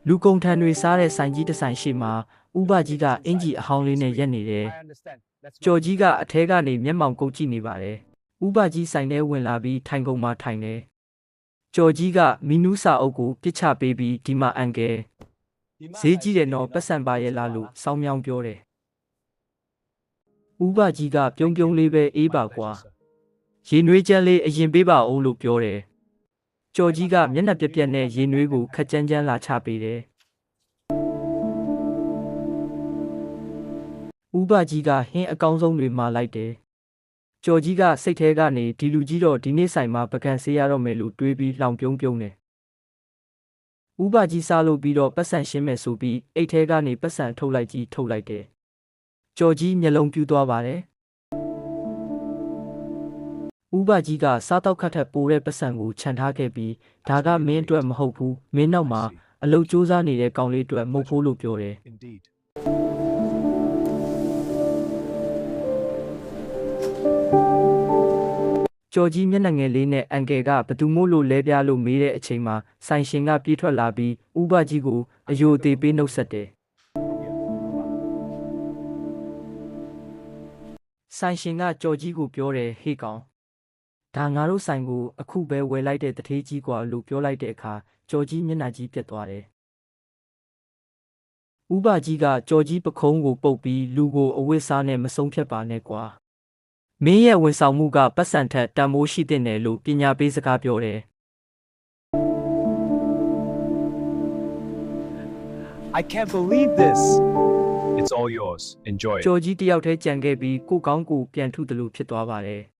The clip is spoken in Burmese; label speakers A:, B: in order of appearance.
A: လူကုန်ထံတွေစားတဲ့ဆိုင်ကြီးတစ်ဆိုင်ရှိမှာဥပကြီးကအင်ကြီးအဟောင်းလေးနဲ့ရက်နေတယ်ကြော်ကြီးကအထဲကနေမျက်မှောင်ကုတ်ကြည့်နေပါတယ်ဥပကြီးဆိုင်ထဲဝင်လာပြီးထိုင်ကုန်မှာထိုင်တယ်ကြော်ကြီးကမီနူးစာအုပ်ကိုပြစ်ချပေးပြီးဒီမှာအန်ကယ်ဈေးကြီးတယ်နော်ပတ်စံပါရဲ့လားလို့စောင်းမြောင်းပြောတယ်ဥပကြီးကပြုံးပြုံးလေးပဲအေးပါကွာရေနွေးချမ်းလေးအရင်ပေးပါဦးလို့ပြောတယ်ကြော်ကြီးကမျက်နှာပြက်ပြက်နဲ့ရေနွေးကိုခက်ကြမ်းကြမ်းလာချပေးတယ်ဥပကြီးကဟင်းအကောင်းဆုံးတွေမှာလိုက်တယ်ကြော်ကြီးကစိတ်ထဲကနေဒီလူကြီးတော့ဒီနေ့ဆိုင်မှာပကံဆေးရတော့မယ်လို့တွေးပြီးလောင်ပြုံးပြုံးတယ်ဥပကြီးစားလို့ပြီးတော့ပတ်စံရှင်းမယ်ဆိုပြီးအိတ်ထဲကနေပတ်စံထုတ်လိုက်တယ်ကြော်ကြီးမျက်လုံးပြူးသွားပါတယ်ဥပကြီးကစားတော့ခတ်ထက်ပိုတဲ့ပတ်စံကိုခြံထားခဲ့ပြီးဒါကမင်းအတွက်မဟုတ်ဘူးမင်းနောက်မှာအလုပ်စူးစမ်းနေတဲ့ကောင်လေးအတွက်မဟုတ်ဘူးလို့ပြောတယ်ကြော်ကြီးမျက်နှာငယ်လေးနဲ့အန်ကယ်ကဘသူမို့လို့လဲပြလို့မေးတဲ့အချိန်မှာဆိုင်ရှင်ကပြေးထွက်လာပြီးဥပကြီးကိုအယိုအသေးပေးနှုတ်ဆက်တယ်ဆိုင်ရှင်ကကြော်ကြီးကိုပြောတယ်ဟေးကောင်ဒါငါတို့ဆိုင်ကိုအခုပဲဝယ်လိုက်တဲ့တထေးကြီးကွာလို့ပြောလိုက်တဲ့အခါကြော်ကြီးမျက်နှာကြီးပြတ်သွားတယ်ဥပကြီးကကြော်ကြီးပခုံးကိုပုတ်ပြီးလူကိုအဝတ်စားနဲ့မဆုံးဖြတ်ပါနဲ့ကွာမင်းရဲ့ဝန်ဆောင်မှုကပတ်စံထက်တန်မိုးရှိတဲ့နယ်လို့ပညာပေးစကားပြောတယ်
B: I can't believe this. It's all yours. Enjoy it.
A: ကြော်ကြီးတယောက်တည်းကြံခဲ့ပြီးကိုကောင်းကိုပြန်ထုတယ်လို့ဖြစ်သွားပါတယ်